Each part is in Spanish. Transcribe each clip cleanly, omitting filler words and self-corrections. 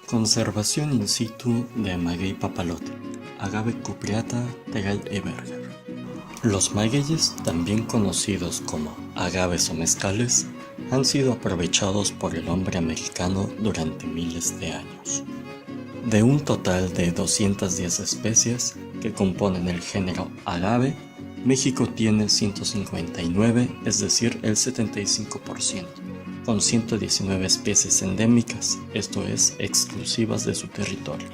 Conservación in situ de maguey papalote, Agave cupreata Terrell e Berger. Los magueyes, también conocidos como agaves o mezcales, han sido aprovechados por el hombre americano durante miles de años. De un total de 210 especies que componen el género agave, México tiene 159, es decir, el 75%, con 119 especies endémicas, esto es, exclusivas de su territorio.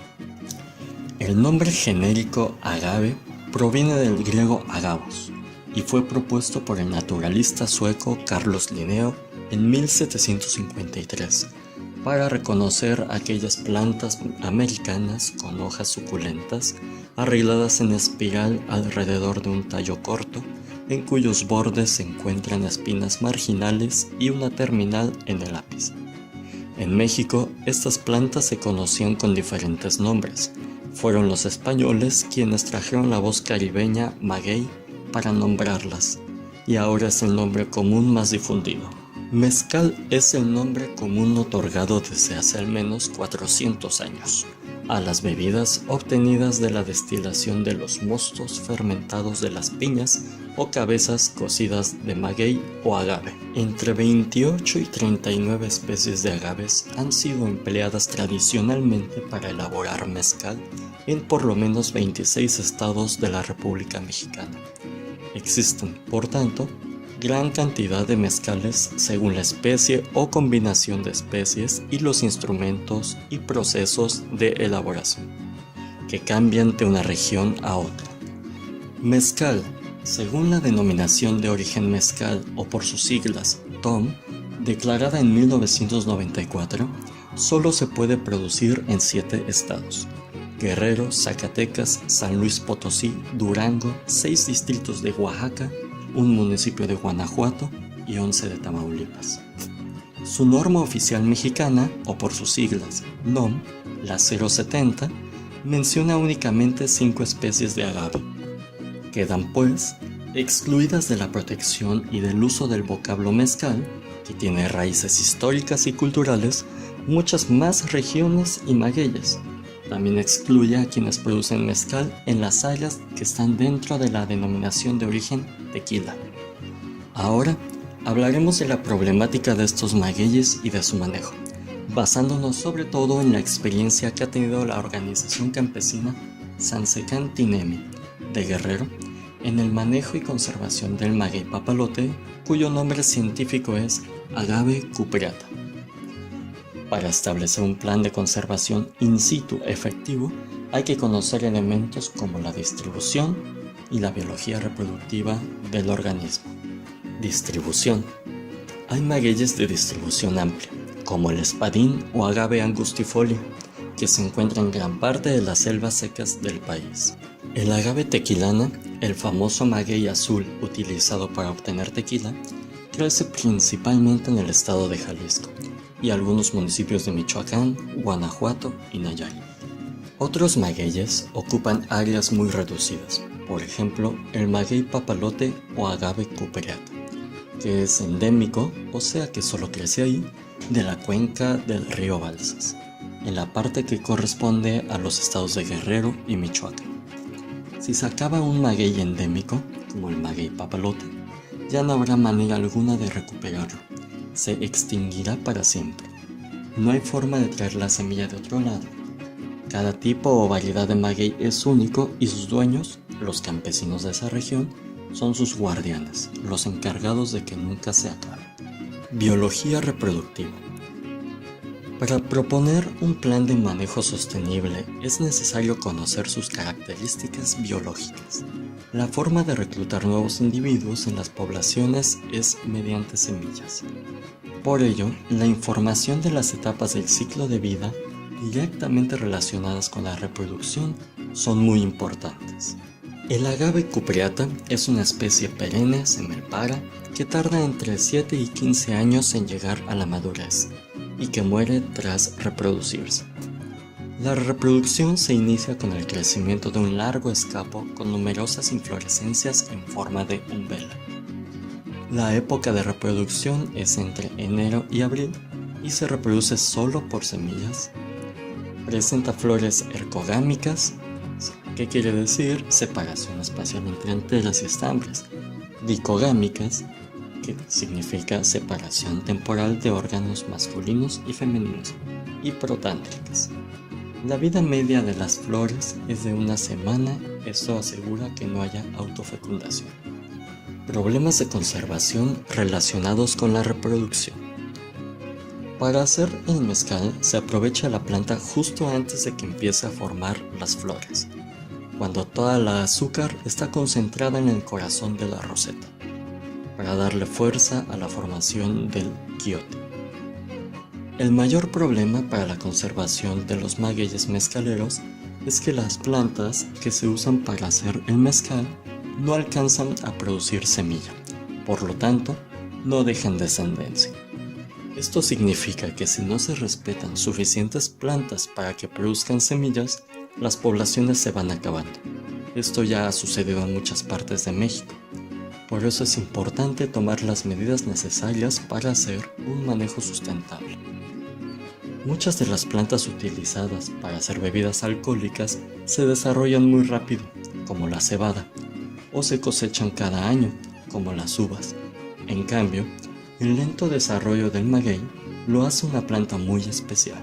El nombre genérico agave proviene del griego agavos y fue propuesto por el naturalista sueco Carlos Linneo en 1753 para reconocer aquellas plantas americanas con hojas suculentas arregladas en espiral alrededor de un tallo corto, en cuyos bordes se encuentran espinas marginales y una terminal en el ápice. En México, estas plantas se conocían con diferentes nombres. Fueron los españoles quienes trajeron la voz caribeña maguey para nombrarlas, y ahora es el nombre común más difundido. Mezcal es el nombre común otorgado desde hace al menos 400 años a las bebidas obtenidas de la destilación de los mostos fermentados de las piñas o cabezas cocidas de maguey o agave. Entre 28 y 39 especies de agaves han sido empleadas tradicionalmente para elaborar mezcal en por lo menos 26 estados de la República Mexicana. Existen, por tanto, gran cantidad de mezcales según la especie o combinación de especies y los instrumentos y procesos de elaboración, que cambian de una región a otra. Mezcal, según la denominación de origen mezcal o por sus siglas TOM, declarada en 1994, solo se puede producir en 7 estados: Guerrero, Zacatecas, San Luis Potosí, Durango, 6 distritos de Oaxaca, un municipio de Guanajuato y 11 de Tamaulipas. Su norma oficial mexicana, o por sus siglas NOM, la 070, menciona únicamente 5 especies de agave. Quedan, pues, excluidas de la protección y del uso del vocablo mezcal, que tiene raíces históricas y culturales, muchas más regiones y magueyes. También excluye a quienes producen mezcal en las áreas que están dentro de la denominación de origen tequila. Ahora hablaremos de la problemática de estos magueyes y de su manejo, basándonos sobre todo en la experiencia que ha tenido la organización campesina Sansecán Tinemi de Guerrero en el manejo y conservación del maguey papalote, cuyo nombre científico es Agave cupreata. Para establecer un plan de conservación in situ efectivo, hay que conocer elementos como la distribución y la biología reproductiva del organismo. Distribución. Hay magueyes de distribución amplia, como el espadín o agave angustifolia, que se encuentra en gran parte de las selvas secas del país. El agave tequilana, el famoso maguey azul utilizado para obtener tequila, crece principalmente en el estado de Jalisco y algunos municipios de Michoacán, Guanajuato y Nayarit. Otros magueyes ocupan áreas muy reducidas, por ejemplo el maguey papalote o agave cupreata, que es endémico, o sea que solo crece ahí, de la cuenca del río Balsas, en la parte que corresponde a los estados de Guerrero y Michoacán. Si se acaba un maguey endémico, como el maguey papalote, ya no habrá manera alguna de recuperarlo. Se extinguirá para siempre. No hay forma de traer la semilla de otro lado. Cada tipo o variedad de maguey es único y sus dueños, los campesinos de esa región, son sus guardianes, los encargados de que nunca se acabe. Biología reproductiva. Para proponer un plan de manejo sostenible es necesario conocer sus características biológicas. La forma de reclutar nuevos individuos en las poblaciones es mediante semillas. Por ello, la información de las etapas del ciclo de vida directamente relacionadas con la reproducción son muy importantes. El agave cupreata es una especie perenne semelpara que tarda entre 7 y 15 años en llegar a la madurez y que muere tras reproducirse. La reproducción se inicia con el crecimiento de un largo escapo con numerosas inflorescencias en forma de umbela. La época de reproducción es entre enero y abril y se reproduce solo por semillas. Presenta flores ergogámicas, ¿qué quiere decir? Separación espacial entre anteras y estambres. Dicogámicas, que significa separación temporal de órganos masculinos y femeninos. Y protántricas. La vida media de las flores es de una semana, esto asegura que no haya autofecundación. Problemas de conservación relacionados con la reproducción. Para hacer el mezcal se aprovecha la planta justo antes de que empiece a formar las flores, cuando toda la azúcar está concentrada en el corazón de la roseta, para darle fuerza a la formación del quiote. El mayor problema para la conservación de los magueyes mezcaleros es que las plantas que se usan para hacer el mezcal no alcanzan a producir semilla, por lo tanto, no dejan descendencia. Esto significa que si no se respetan suficientes plantas para que produzcan semillas, las poblaciones se van acabando. Esto ya ha sucedido en muchas partes de México. Por eso es importante tomar las medidas necesarias para hacer un manejo sustentable. Muchas de las plantas utilizadas para hacer bebidas alcohólicas se desarrollan muy rápido, como la cebada, o se cosechan cada año, como las uvas. En cambio, el lento desarrollo del maguey lo hace una planta muy especial.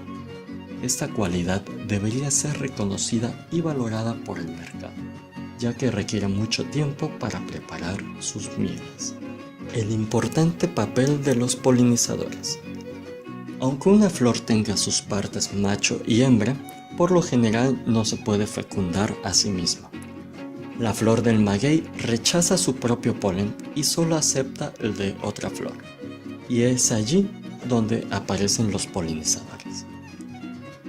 Esta cualidad debería ser reconocida y valorada por el mercado, ya que requiere mucho tiempo para preparar sus mieles. El importante papel de los polinizadores. Aunque una flor tenga sus partes macho y hembra, por lo general no se puede fecundar a sí misma. La flor del maguey rechaza su propio polen y solo acepta el de otra flor, y es allí donde aparecen los polinizadores.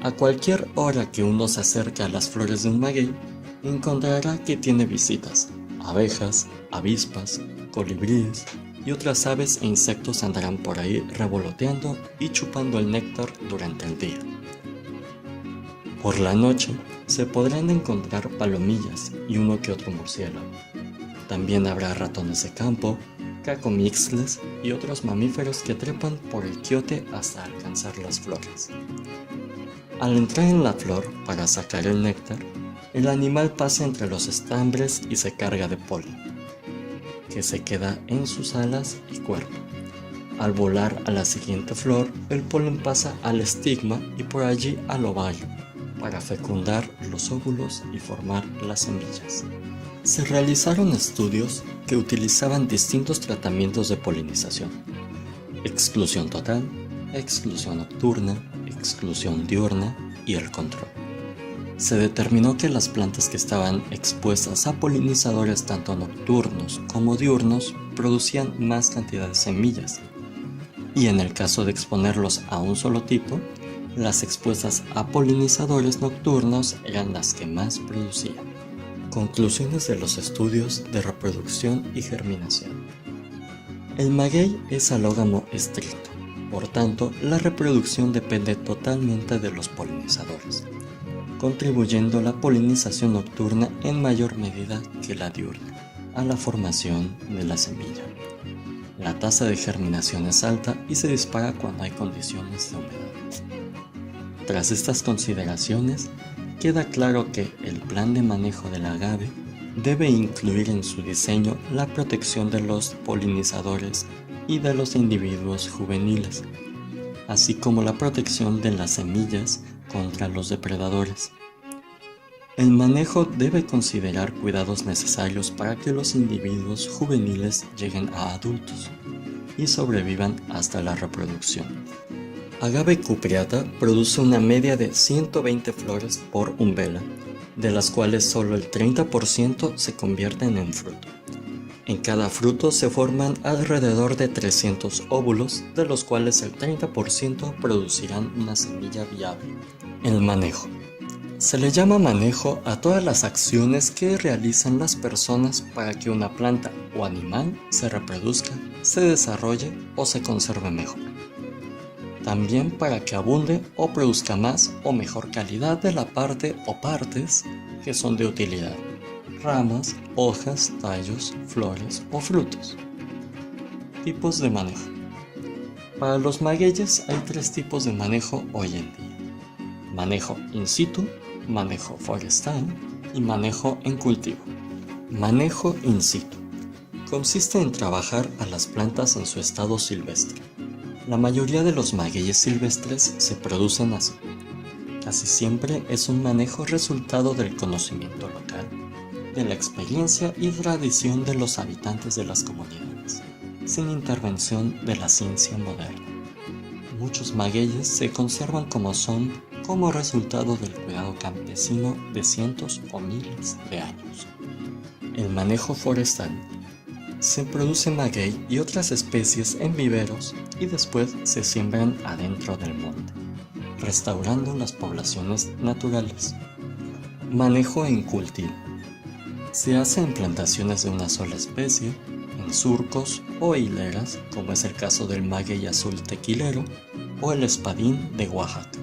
A cualquier hora que uno se acerque a las flores de un maguey, encontrará que tiene visitas. Abejas, avispas, colibríes y otras aves e insectos andarán por ahí revoloteando y chupando el néctar durante el día. Por la noche se podrán encontrar palomillas y uno que otro murciélago. También habrá ratones de campo, cacomixtles y otros mamíferos que trepan por el quiote hasta alcanzar las flores. Al entrar en la flor para sacar el néctar, el animal pasa entre los estambres y se carga de polen, que se queda en sus alas y cuerpo. Al volar a la siguiente flor, el polen pasa al estigma y por allí al ovario, para fecundar los óvulos y formar las semillas. Se realizaron estudios que utilizaban distintos tratamientos de polinización: exclusión total, exclusión nocturna, exclusión diurna y el control. Se determinó que las plantas que estaban expuestas a polinizadores tanto nocturnos como diurnos producían más cantidad de semillas, y en el caso de exponerlos a un solo tipo, las expuestas a polinizadores nocturnos eran las que más producían. Conclusiones de los estudios de reproducción y germinación. El maguey es alógamo estricto, por tanto, la reproducción depende totalmente de los polinizadores, contribuyendo la polinización nocturna en mayor medida que la diurna a la formación de la semilla. La tasa de germinación es alta y se dispara cuando hay condiciones de humedad. Tras estas consideraciones, queda claro que el plan de manejo del agave debe incluir en su diseño la protección de los polinizadores y de los individuos juveniles, así como la protección de las semillas contra los depredadores. El manejo debe considerar cuidados necesarios para que los individuos juveniles lleguen a adultos y sobrevivan hasta la reproducción. Agave cupreata produce una media de 120 flores por umbela, de las cuales solo el 30% se convierten en fruto. En cada fruto se forman alrededor de 300 óvulos, de los cuales el 30% producirán una semilla viable. El manejo. Se le llama manejo a todas las acciones que realizan las personas para que una planta o animal se reproduzca, se desarrolle o se conserve mejor. También para que abunde o produzca más o mejor calidad de la parte o partes que son de utilidad: ramas, hojas, tallos, flores o frutos. Tipos de manejo. Para los magueyes hay 3 tipos de manejo hoy en día: manejo in situ, manejo forestal y manejo en cultivo. Manejo in situ consiste en trabajar a las plantas en su estado silvestre. La mayoría de los magueyes silvestres se producen así. Casi siempre es un manejo resultado del conocimiento local, de la experiencia y tradición de los habitantes de las comunidades, sin intervención de la ciencia moderna. Muchos magueyes se conservan como son como resultado del cuidado campesino de cientos o miles de años. El manejo forestal. Se produce maguey y otras especies en viveros y después se siembran adentro del monte, restaurando las poblaciones naturales. Manejo en cultivo. Se hace en plantaciones de una sola especie, en surcos o hileras, como es el caso del maguey azul tequilero o el espadín de Oaxaca.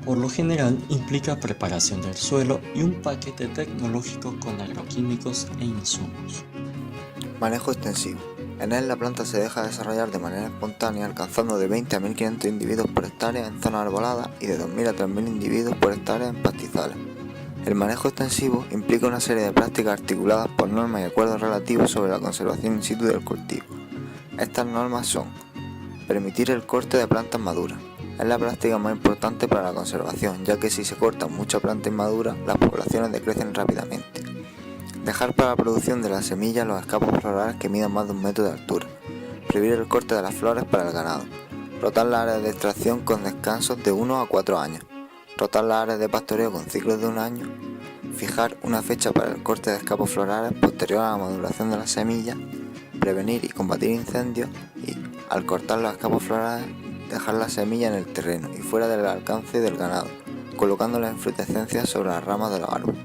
Por lo general implica preparación del suelo y un paquete tecnológico con agroquímicos e insumos. Manejo extensivo. En él la planta se deja desarrollar de manera espontánea, alcanzando de 20 a 1500 individuos por hectárea en zonas arboladas y de 2000 a 3000 individuos por hectárea en pastizales. El manejo extensivo implica una serie de prácticas articuladas por normas y acuerdos relativos sobre la conservación in situ del cultivo. Estas normas son: permitir el corte de plantas maduras. Es la práctica más importante para la conservación, ya que si se corta mucha planta inmadura, las poblaciones decrecen rápidamente. Dejar para la producción de las semillas los escapos florales que midan más de 1 metro de altura. Prohibir el corte de las flores para el ganado. Rotar las áreas de extracción con descansos de 1 a 4 años. Rotar las áreas de pastoreo con ciclos de 1 año. Fijar una fecha para el corte de escapos florales posterior a la maduración de las semillas. Prevenir y combatir incendios y, al cortar los escapos florales, dejar la semilla en el terreno y fuera del alcance del ganado, colocando las inflorescencias sobre las ramas de los árboles.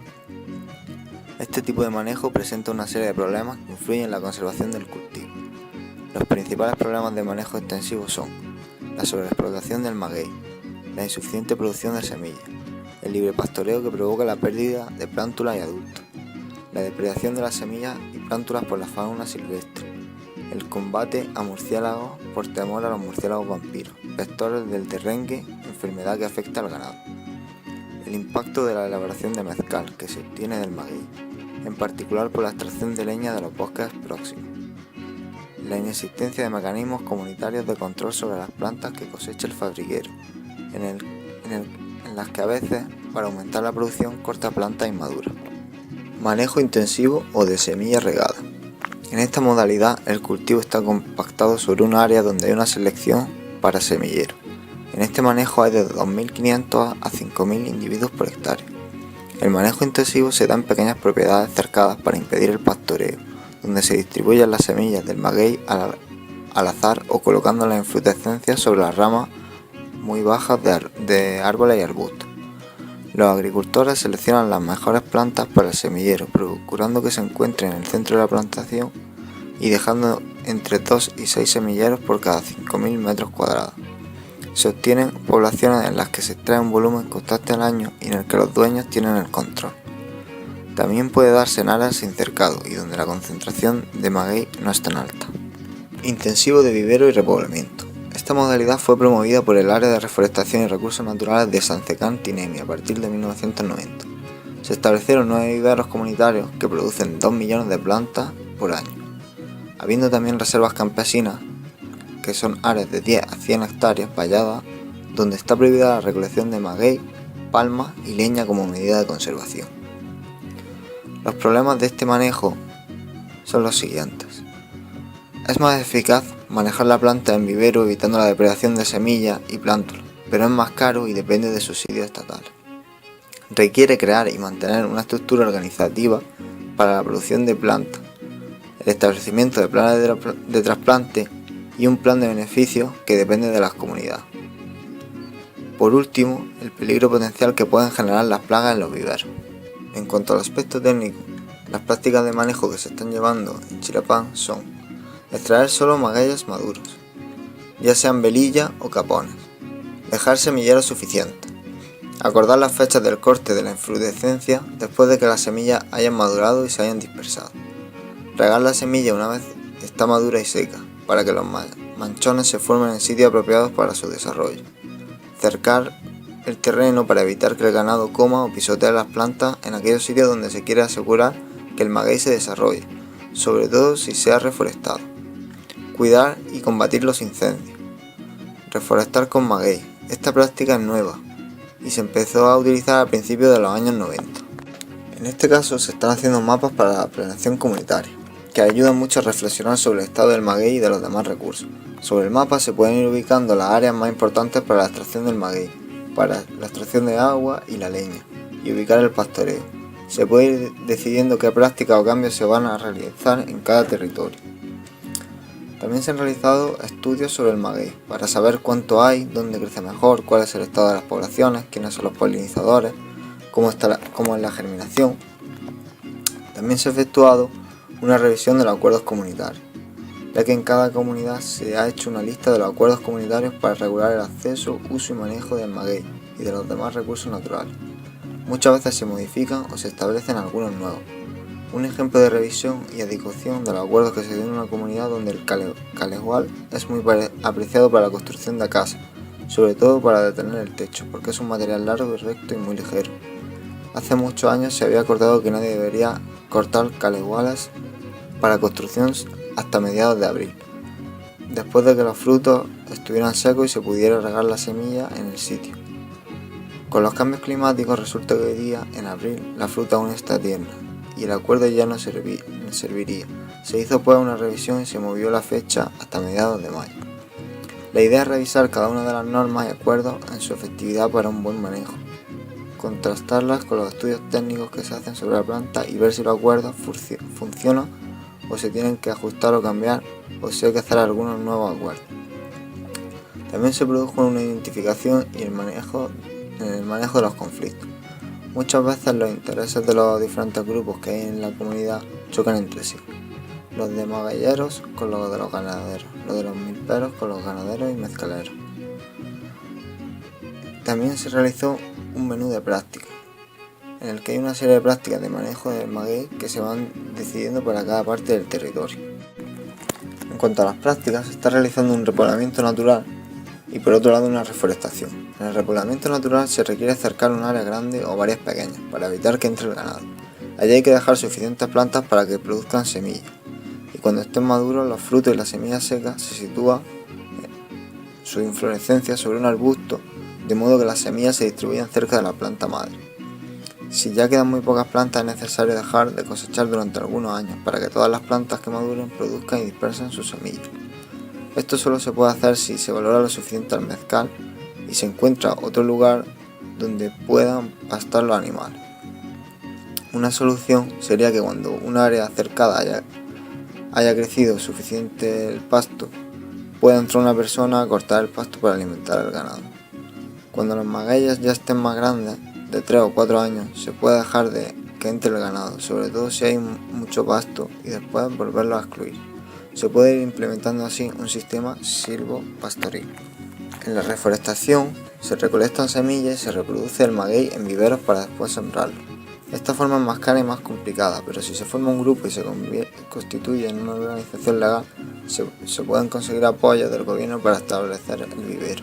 Este tipo de manejo presenta una serie de problemas que influyen en la conservación del cultivo. Los principales problemas de manejo extensivo son la sobreexplotación del maguey, la insuficiente producción de semillas, el libre pastoreo que provoca la pérdida de plántulas y adultos, la depredación de las semillas y plántulas por la fauna silvestre, el combate a murciélagos por temor a los murciélagos vampiros, vectores del terrengue, enfermedad que afecta al ganado, el impacto de la elaboración de mezcal que se obtiene del maguey, en particular por la extracción de leña de los bosques próximos, la inexistencia de mecanismos comunitarios de control sobre las plantas que cosecha el fabriquero, en las que a veces, para aumentar la producción, corta plantas inmaduras. Manejo intensivo o de semilla regada. En esta modalidad, el cultivo está compactado sobre un área donde hay una selección para semillero. En este manejo hay de 2.500 a 5.000 individuos por hectárea. El manejo intensivo se da en pequeñas propiedades cercadas para impedir el pastoreo, donde se distribuyen las semillas del maguey al azar o colocando las inflorescencias sobre las ramas muy bajas de árboles y arbustos. Los agricultores seleccionan las mejores plantas para el semillero, procurando que se encuentren en el centro de la plantación y dejando entre 2 y 6 semilleros por cada 5.000 metros cuadrados. Se obtienen poblaciones en las que se extrae un volumen constante al año y en el que los dueños tienen el control. También puede darse en áreas sin cercado y donde la concentración de maguey no es tan alta. Intensivo de vivero y repoblamiento. Esta modalidad fue promovida por el Área de Reforestación y Recursos Naturales de Sancecán-Tinemi a partir de 1990. Se establecieron 9 viveros comunitarios que producen 2 millones de plantas por año, habiendo también reservas campesinas, que son áreas de 10 a 100 hectáreas valladas, donde está prohibida la recolección de maguey, palma y leña como medida de conservación. Los problemas de este manejo son los siguientes. Es más eficaz manejar la planta en vivero evitando la depredación de semillas y plántulas, pero es más caro y depende de subsidios estatales. Requiere crear y mantener una estructura organizativa para la producción de plantas, el establecimiento de planes de trasplante y un plan de beneficios que depende de las comunidades. Por último, el peligro potencial que pueden generar las plagas en los viveros. En cuanto al aspecto técnico, las prácticas de manejo que se están llevando en Chilapán son extraer solo magueyes maduros, ya sean velilla o capones, dejar semilleros suficientes, acordar las fechas del corte de la inflorescencia después de que las semillas hayan madurado y se hayan dispersado, regar la semilla una vez está madura y seca, para que los manchones se formen en sitios apropiados para su desarrollo, cercar el terreno para evitar que el ganado coma o pisotee las plantas en aquellos sitios donde se quiere asegurar que el maguey se desarrolle, sobre todo si se ha reforestado. Cuidar y combatir los incendios. Reforestar con maguey. Esta práctica es nueva y se empezó a utilizar a principios de los años 90. En este caso se están haciendo mapas para la planeación comunitaria, que ayudan mucho a reflexionar sobre el estado del maguey y de los demás recursos. Sobre el mapa se pueden ir ubicando las áreas más importantes para la extracción del maguey, para la extracción de agua y la leña, y ubicar el pastoreo. Se puede ir decidiendo qué prácticas o cambios se van a realizar en cada territorio. También se han realizado estudios sobre el maguey, para saber cuánto hay, dónde crece mejor, cuál es el estado de las poblaciones, quiénes son los polinizadores, cómo es la germinación. También se ha efectuado una revisión de los acuerdos comunitarios, ya que en cada comunidad se ha hecho una lista de los acuerdos comunitarios para regular el acceso, uso y manejo del maguey y de los demás recursos naturales. Muchas veces se modifican o se establecen algunos nuevos. Un ejemplo de revisión y adecuación de los acuerdos que se dio en una comunidad donde el calegual es muy apreciado para la construcción de casas, sobre todo para detener el techo, porque es un material largo y recto y muy ligero. Hace muchos años se había acordado que nadie debería cortar caleguales para construcción hasta mediados de abril, después de que los frutos estuvieran secos y se pudiera regar la semilla en el sitio. Con los cambios climáticos resulta que hoy día, en abril, la fruta aún está tierna y el acuerdo ya no serviría. Se hizo pues una revisión y se movió la fecha hasta mediados de mayo. La idea es revisar cada una de las normas y acuerdos en su efectividad para un buen manejo, contrastarlas con los estudios técnicos que se hacen sobre la planta y ver si los acuerdos funcionan o se tienen que ajustar o cambiar o si hay que hacer algunos nuevos acuerdos. También se produjo una identificación y el manejo de los conflictos. Muchas veces los intereses de los diferentes grupos que hay en la comunidad chocan entre sí. Los de magalleros con los de los ganaderos, los de los milperos con los ganaderos y mezcaleros. También se realizó un menú de prácticas, en el que hay una serie de prácticas de manejo del maguey que se van decidiendo para cada parte del territorio. En cuanto a las prácticas, se está realizando un repoblamiento natural y por otro lado una reforestación. En el repoblamiento natural se requiere cercar un área grande o varias pequeñas para evitar que entre el ganado. Allí hay que dejar suficientes plantas para que produzcan semillas y cuando estén maduros los frutos y las semillas secas se sitúa su inflorescencia sobre un arbusto de modo que las semillas se distribuyan cerca de la planta madre. Si ya quedan muy pocas plantas es necesario dejar de cosechar durante algunos años para que todas las plantas que maduren produzcan y dispersen sus semillas. Esto solo se puede hacer si se valora lo suficiente al mezcal y se encuentra otro lugar donde puedan pastar los animales. Una solución sería que cuando una área cercada haya crecido suficiente el pasto, pueda entrar una persona a cortar el pasto para alimentar al ganado. Cuando los magueyes ya estén más grandes, de 3 o 4 años, se puede dejar de que entre el ganado, sobre todo si hay mucho pasto, y después volverlo a excluir. Se puede ir implementando así un sistema silvopastoril. En la reforestación se recolectan semillas y se reproduce el maguey en viveros para después sembrarlo. Esta forma es más cara y más complicada, pero si se forma un grupo y se constituye en una organización legal, se pueden conseguir apoyos del gobierno para establecer el vivero.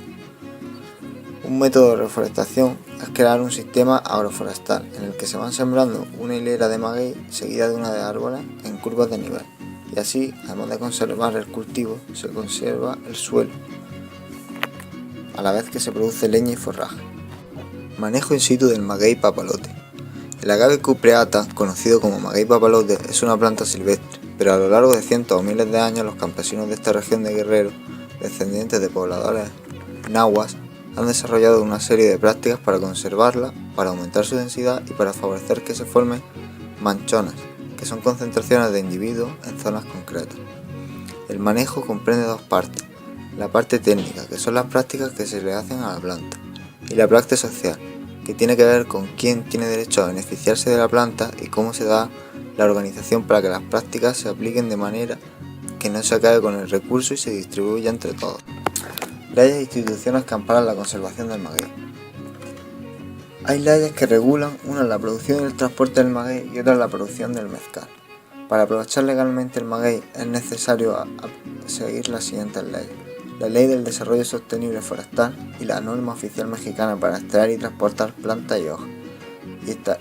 Un método de reforestación es crear un sistema agroforestal en el que se van sembrando una hilera de maguey seguida de una de árboles en curvas de nivel. Y así, además de conservar el cultivo, se conserva el suelo, a la vez que se produce leña y forraje. Manejo in situ del maguey papalote. El agave cupreata, conocido como maguey papalote, es una planta silvestre, pero a lo largo de cientos o miles de años los campesinos de esta región de Guerrero, descendientes de pobladores nahuas, han desarrollado una serie de prácticas para conservarla, para aumentar su densidad y para favorecer que se formen manchones, que son concentraciones de individuos en zonas concretas. El manejo comprende dos partes, la parte técnica, que son las prácticas que se le hacen a la planta, y la parte social, que tiene que ver con quién tiene derecho a beneficiarse de la planta y cómo se da la organización para que las prácticas se apliquen de manera que no se acabe con el recurso y se distribuya entre todos. Leyes e instituciones que amparan la conservación del maguey. Hay leyes que regulan, una la producción y el transporte del maguey y otra la producción del mezcal. Para aprovechar legalmente el maguey es necesario seguir las siguientes leyes. la Ley del Desarrollo Sostenible Forestal y la norma oficial mexicana para extraer y transportar plantas y hojas,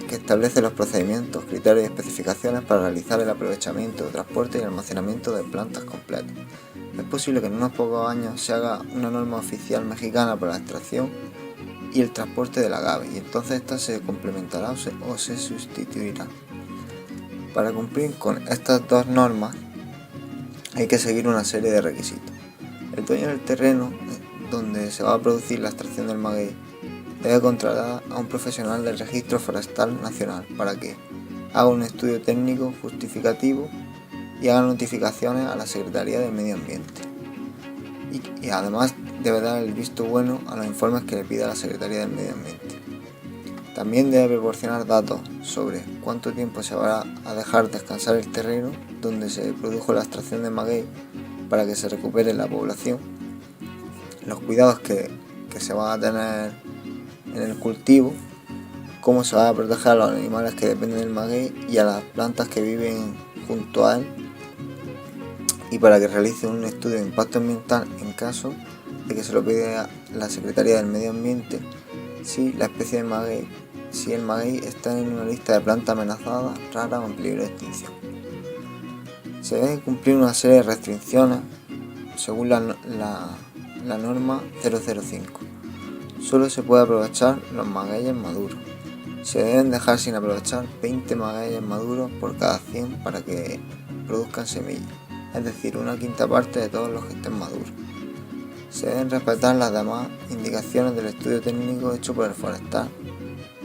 que establece los procedimientos, criterios y especificaciones para realizar el aprovechamiento, transporte y almacenamiento de plantas completas. Es posible que en unos pocos años se haga una norma oficial mexicana para la extracción y el transporte del agave, y entonces esta se complementará o se sustituirá. Para cumplir con estas dos normas hay que seguir una serie de requisitos. El dueño del terreno donde se va a producir la extracción del maguey debe contratar a un profesional del Registro Forestal Nacional para que haga un estudio técnico justificativo y haga notificaciones a la Secretaría del Medio Ambiente. Y además debe dar el visto bueno a los informes que le pida la Secretaría del Medio Ambiente. También debe proporcionar datos sobre cuánto tiempo se va a dejar descansar el terreno donde se produjo la extracción de maguey para que se recupere la población, los cuidados que se van a tener en el cultivo, cómo se va a proteger a los animales que dependen del maguey y a las plantas que viven junto a él, y para que realice un estudio de impacto ambiental en caso de que se lo pida la Secretaría del Medio Ambiente si la especie de maguey, si el maguey está en una lista de plantas amenazadas, raras o en peligro de extinción. Se debe cumplir una serie de restricciones según la norma 005. Solo se puede aprovechar los magueyes maduros. Se deben dejar sin aprovechar 20 magueyes maduros por cada 100 para que produzcan semillas, es decir, una quinta parte de todos los que estén maduros. Se deben respetar las demás indicaciones del estudio técnico hecho por el forestal.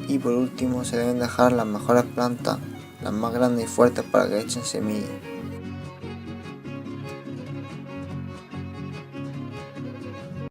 Y por último, se deben dejar las mejores plantas, las más grandes y fuertes, para que echen semillas.